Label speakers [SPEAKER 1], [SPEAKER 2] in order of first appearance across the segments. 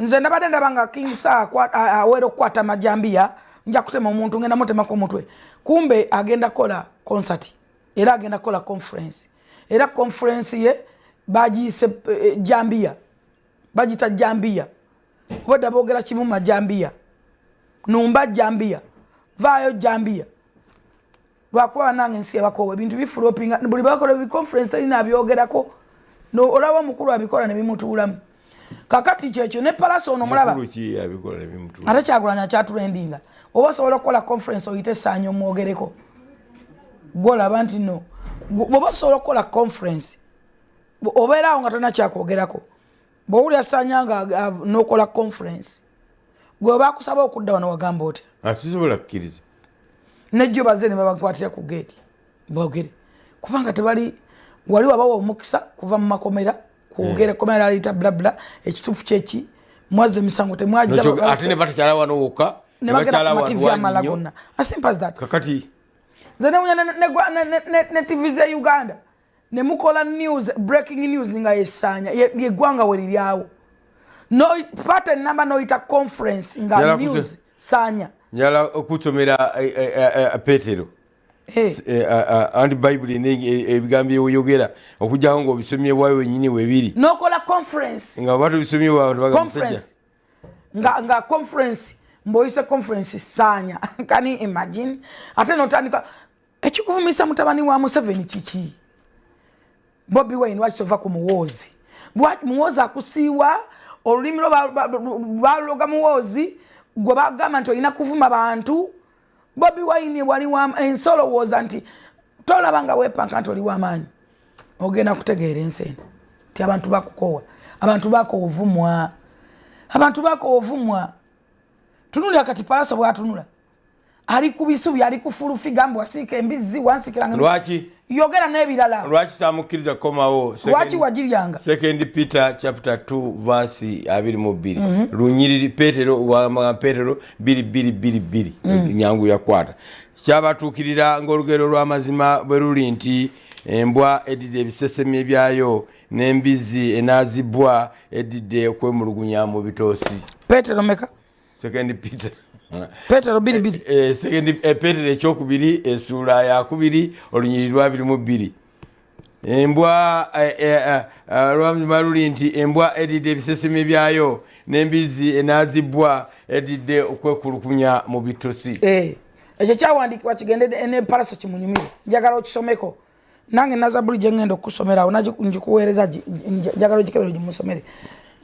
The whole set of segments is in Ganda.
[SPEAKER 1] nze ndabadde ndabanga King Saa awero kwata majambia nja kutema omuntu ngenda mutema ko mutwe kumbe agenda kola concert era agenda kola conference era conference ye bagiyise jambia bagita jambia boda bogera kimu majambia numba jambia vayo jambia lwakuba nange nsi yabakowe bintu bifulopinga buli bakola bi conference ina byogerako no olaba mukulu abikola ne bimutulamu kakati kyekyo ne palaso ono mulaba
[SPEAKER 2] mukulu ki abikola ne bimutulamu
[SPEAKER 1] ate kyagulanya kyatulendinga oba sobola okukola conference oyite Saanyo mwogereko gola banti no oba sobola okukola conference obeerawo nga tona kyakwogerako bwowulira Saanya nga nokola conference gwe bakusaba okudda wano wagamba otya
[SPEAKER 2] asisobola kukkiriza
[SPEAKER 1] nejjo baze ne babakwatira ku gate boogere kubanga tebali wali wabawo omukisa kuva mu makomera kwogere komera alita blabla ekitufu kyeki mwaze misango temwajiza
[SPEAKER 2] ate ne batakyala wano wokka
[SPEAKER 1] ne bakyala wano as simple as that
[SPEAKER 2] kakati
[SPEAKER 1] zene munya ne TV ze Uganda ne mukola news breaking news nga yesanya ye gwanga weliryawo no pattern number no ita conference nga news Saanya
[SPEAKER 2] njala okutomera Petero and Bible ebigambi yogera okujjawo ngo bisomye bwawe wenyini webiri
[SPEAKER 1] nokola conference
[SPEAKER 2] nga batu bisomye bwawe
[SPEAKER 1] conference nga conference mboise conference Saanya can you imagine ate notandika ekikuvumisa mutabani wa Museveni kiki Bobi Wine wachova ku muwozi muwozi akusiwa olulimi baloga muwozi gwe bagamba nti olina kuvuma bantu Bobi Wine wali wa ensolo woza nti tolabanga wepanka nti oli w'amaanyi ogenda kutegeera ensene ti abantu bakukowa abantu bako ovumwa tunulira kati palaso bwatunula ali kubisubi ali kufulu figambo wasika embizi wansikiranga
[SPEAKER 2] lwaki
[SPEAKER 1] yogera n'ebirala
[SPEAKER 2] lwaki samukiriza komawo
[SPEAKER 1] lwaki wajiryanga
[SPEAKER 2] 2 Peter chapter 2 verse 22 lunyiriri Petero wa Petero 2:22 nyangu yakwata kyabatukirira ng'olugero lw'amazima bwe luli nti embwa edidde ebiseseme byayo n'embizi enazibwa edidde okwemulugunya mu bitoosi
[SPEAKER 1] Petero meka
[SPEAKER 2] 2 Peter
[SPEAKER 1] Petero 2:2
[SPEAKER 2] second Petero ekyokubiri esura ya 2 olunyiriri lwa 22 embwa lwamazima luli nti embwa edidde ebiseseme byayo n'embizi enazibwa edidde okwekulukunya mu bitosi
[SPEAKER 1] ekyo kyawandikibwa kigende ne palaso kimunyumire njagala okisomeko nange nazabuli gye ngenda okusomerawo njikuweereza njagala ogikebero gimusomere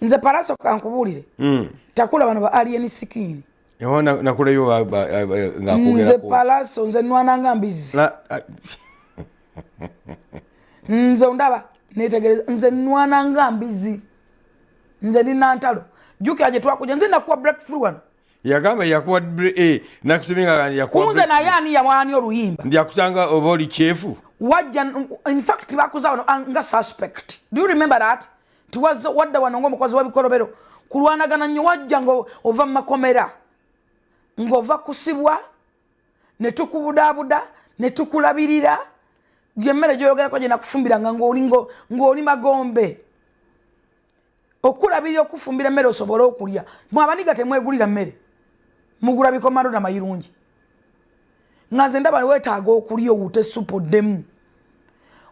[SPEAKER 1] nze palaso kankubuulire takula bano ba alien skin
[SPEAKER 2] nakulayo ngakugera
[SPEAKER 1] nze palaso nze nwananga mbizi nze ndaba netegereza nze nwananga mbizi nze nina ntalo jukira gye twakuja nze nakuwa breakthrough wano
[SPEAKER 2] yagamba yakuwa nakutuminga kandi yakuwa
[SPEAKER 1] kunze naye ani yamwani oluyimba
[SPEAKER 2] ndiakusanga oba oli chefu
[SPEAKER 1] wajja in fact bakuza wano nga suspect do you remember that tuwaza wadda wano ng'omukozi w'ebikolobero kulwanagana nnyo wajja ng'ova mu makomera ng'ova kusibwa ne tukubudaabuda ne tukulabirira gyemmere gyoyogerako gye nakufumbiranga ng'oli magombe okulabirira okufumbira emmere osobole okulya mwabaniga temwegulira mmere mugula bikomando namayirungi nga nze ndaba weetaaga okulya owute supu oddemu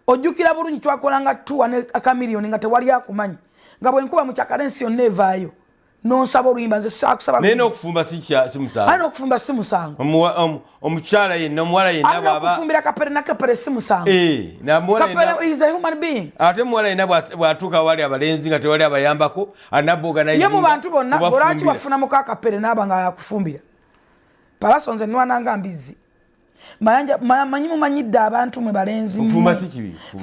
[SPEAKER 1] ojjukira bulungi twakolanga tuwa ne akamiliyoni nga tewali akumanyi nga bwenkuba mu kyakala ensi yonna evaayo nonsaba oluyimba nze saakusaba
[SPEAKER 2] naye n'okufumba si musango
[SPEAKER 1] ali n'okufumba si musango
[SPEAKER 2] omukyala yenna omuwala yenna
[SPEAKER 1] bwaba n'okufumbira kapere nakapere si musango kapere is a human being
[SPEAKER 2] ate muwala yenna bw'atuuka wali abalenzi nga tewali abayambako anabba organizing
[SPEAKER 1] ye mu bantu bonna olwaki wafunamu ka kapere naaba nga yakufumbira palaso nze nwananga mbizi manyi mumanyidde abantu mwe balenzi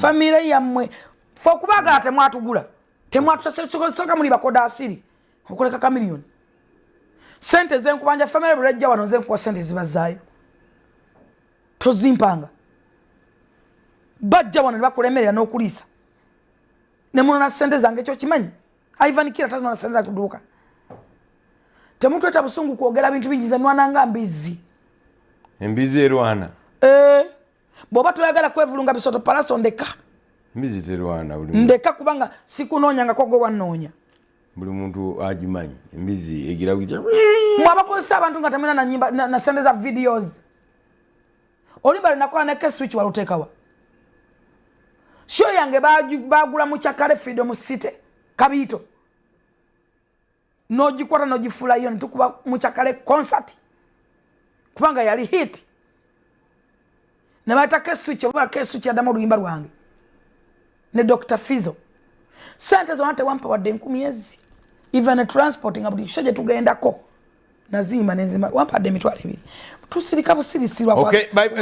[SPEAKER 1] famire yammwe fe okubagala temwatugula temwatusoka muli bakoda asiri okuleka kamiliyoni sente zenkubanja famire bulejja wano zenkuwa sente zibazaayo tozimpanga bajja wano ne bakulemerera n'okuliisa ne munona sente zange ekyo kimanyi aivanikira tanona sente za kuduuka temutweta busungu kwogera bintu bingi nze nwananga mbizi
[SPEAKER 2] embizi erwana
[SPEAKER 1] bw'oba toyagala kwevulunga bisoto palaso ndeka
[SPEAKER 2] mbizi terwana
[SPEAKER 1] ndeka kubanga sikunoonya nga kogwe wannoonya
[SPEAKER 2] buli muntu agimanyi embizi egira kujja
[SPEAKER 1] mwabakozesa abantu nga temena na nyimba na sende za videos olimba linakola ne case switch walutekawa show yange bagula mu Kyakale Freedom City Kabito nogikwata nogifula yo nitukuba mu Kyakale concert kubanga yali hit ne bata case switch oba case switch ya damu luyimba lwange ne Dr. Fizo sente zona tewampa wadde 10,000 even transporting abuli shoje tugendako nazima nenzima wampadde emitwalo 2 tusirika busirisirwa
[SPEAKER 2] kwa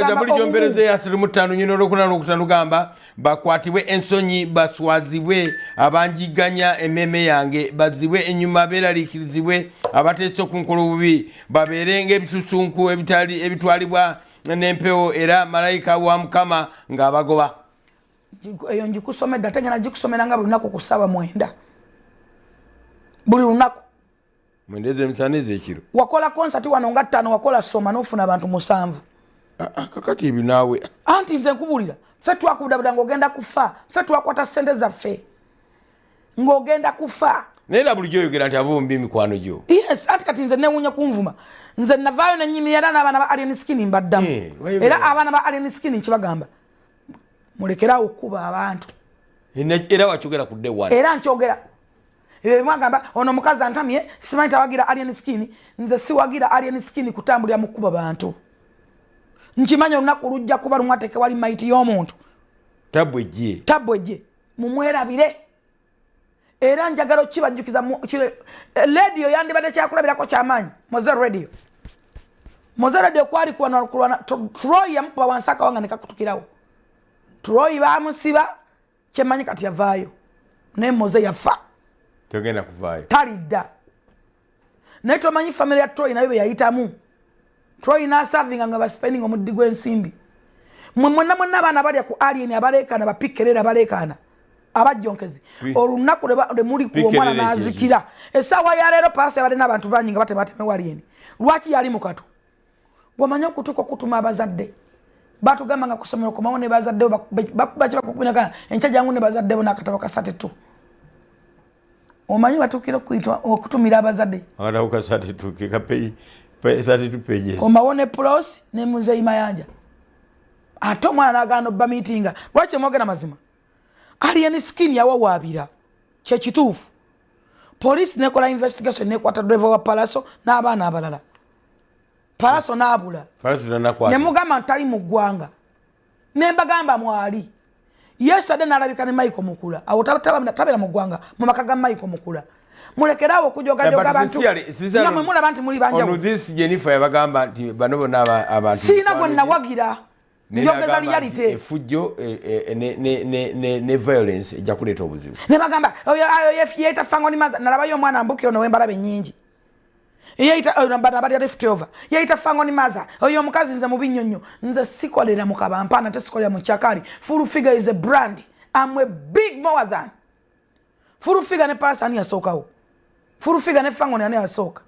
[SPEAKER 2] zabuli jombereze ya 5 nyino lokunalo kutanugamba bakwatibwe ensonyi baswazibwe abanjiganya ememe yange bazibwe enyuma beralikirizibwe abateso kunkolo bubi baberenge ebisusunku ebitwalibwa n'empewo era malayika wa Mukama ng'abagoba
[SPEAKER 1] eyo njikusomedda tengena jikusomera nga bulunako kusaba mwenda buli lunako
[SPEAKER 2] mwendeze msaneze ekiro
[SPEAKER 1] wakola concert wano nga 5 wakola soma nofuna abantu 7
[SPEAKER 2] kakati ebi naawe
[SPEAKER 1] anti nze nkubulira ffe twakubudabuda ng'ogenda kufa ffe twakwata ssente zaffe ng'ogenda kufa
[SPEAKER 2] naye na bulijjo oyogera nti abombi mikwano gyo
[SPEAKER 1] yes ati kati nze newunya kunvuma nze navaayo nenyimirira n'abaana ba Alien Skin mbaddamu era abaana ba Alien Skin nkibagamba mulekerawo okuba abantu
[SPEAKER 2] era wakyogera ku day one
[SPEAKER 1] era nkyogera mwagamba ono mukazi antamye simanyi tawagira Alien Skin nze siwagira Alien Skin kutambulira mu kuba bantu nkimanya olunaku lujja kuba lumwateke wali maiti y'omuntu tabwejje mumwerabire era njagala okibajjukiza radio yandibadde kyakulabirako kyamaanyi Moze radio kwali kulwana Troy yamupa wansaka wanga nekakutukirawo Troy bamusiba kyemanyi kati yavaayo ne Moze yafa
[SPEAKER 2] togenda kuvaayo
[SPEAKER 1] talidda naye tomanyi family ya Troy nayo yayitamu Troy na serving nga spending omuddi gw'ensimbi mwonna abaana balya ku Alien abaleekana bapikkerera abaleekana abajjonkezi olunaku lwe muli ku omwana n'azikira essaawa ya leero paaso yabadde n'abantu bangi nga batebatemewo Alien lwaki yali mukatu wamanya okutuuka okutuma abazadde batugamba nga kusomero komawo ne bazadde baki bakukubinagana enkya jangu ne bazadde bo n'akatabo ka 32 omanyi batuukira okutumira abazadde
[SPEAKER 2] akatabo ka 32 kapeyi 32 pages
[SPEAKER 1] komawo ne plus ne Muzeeyi Mayanja ate omwana n'agaana obba miitinga lwaki mwogera mazima Alien Skin yawawaabira kyekituufu poliisi nekola investigation nekwata driver wa Palaso n'abaana abalala Palaso n'abula ne mugamba ntali mu ggwanga ne mbagamba mwali yesterday n'alabika ne Michael Mukula awo tabera mu ggwanga mu maka ga Michael Mukula mulekerawo okujogajoga abantu namwe mulaba nti muli banjawo
[SPEAKER 2] Jennifer yabagamba nti bano bonna abantu
[SPEAKER 1] siina gwe nawagira njogeza reality
[SPEAKER 2] efujjo ne violence ejja kuleeta obuzibu
[SPEAKER 1] ne bagamba yeeta fangoni maza nalabayo omwana mbukiro nowembalaba ennyingi yeita bana left over yeita fangoni maza oyo omukazi nze mubi nnyo nze sikolera mu kabampana tesikolera mu Kyakali Full Figure is a brand. I'm a big more than Full Figure ne Palaso ani yasookawo Full Figure ne fangoni ani yasooka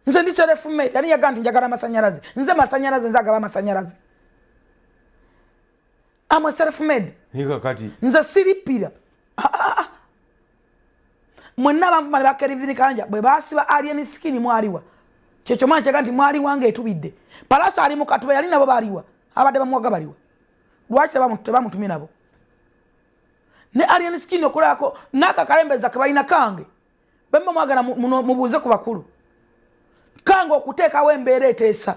[SPEAKER 1] nze ndi self-made ani yaga nti njagala amasanyalaze nze masanyalaze nze agaba amasanyalaze I'm a self-made nze siripira mwenna abanvuma ne bakerivini kanja bwe basiba Alien Skin mwaliwa kyekyo mwana kyaga nti mwali wange etubidde Palaso ali mu katuba yali nabo baliwa abadde bamuwaga baliwa lwaki tebamutumye nabo ne Alien Skin okulako n'akakalembeza ke balina kange bemba mwagala mubuuze ku bakulu kange okuteekawo embeera eteesa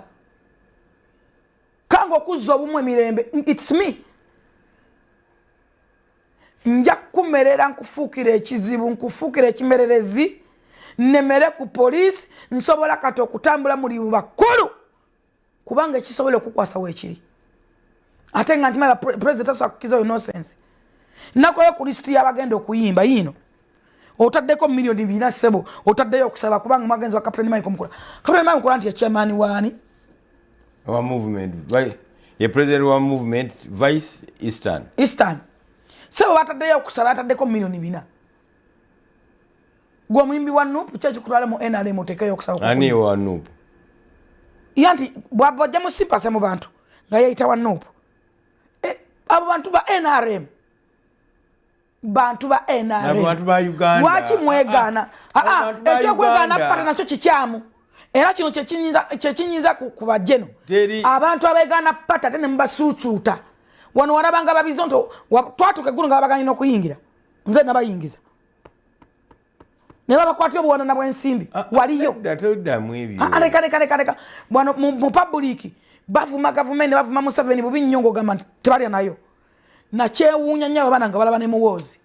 [SPEAKER 1] kange okuzza obumwe emirembe it's me nja kumerera nkufuukira ekizibu nkufuukira ekimererezi nemere ku poliisi nsobola kati okutambula muli bakulu kubanga ekisobola okukwasa weekiri ate nga ntimala president asobola kukiza oyo nonsense nakoyo ku lisiti y'abagenda okuyimba yino otaddeko milioni 2 sebo otaddeyo okusaba kubanga mwagenzi wa Captain Michael Mukula nti ye chairman wani
[SPEAKER 2] wa movement ye president wa movement vice eastern sebo bataddeyo okusaba ataddeko milioni 4 gwe muyimbi wa Nuupu kyeki kutwala mu NRM otekeyo okusaba ani wa Nuupu
[SPEAKER 1] yanti bwabajja musipase mu bantu nga yayita wa Nuupu abo bantu ba NRM bantu ba NRM
[SPEAKER 2] bantu ba Uganda
[SPEAKER 1] lwaki mwegana ekyokwegana pata nakyo kikyamu era kino kyekinyiza ku bajeno abantu abeegana pata ate ne mubasuucuuta wano walabanga babizo nti twatuka eggulu nga babaganyina okuyingira nze nabayingiza ne babakwatira obuwanana bw'ensimbi waliyo leka wano mu public bavuma gavumenti ne bavuma Museveni bubi nnyo ng'ogamba nti tebalya nayo nakyewuunya nnyo abaana nga balaba ne muwoozi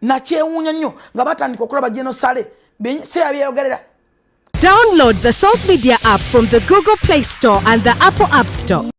[SPEAKER 1] nakyewuunya nnyo nga batandika okulaba genosale seyabyeyogerera.
[SPEAKER 3] Download the Salt Media app from the Google Play Store and the Apple App Store.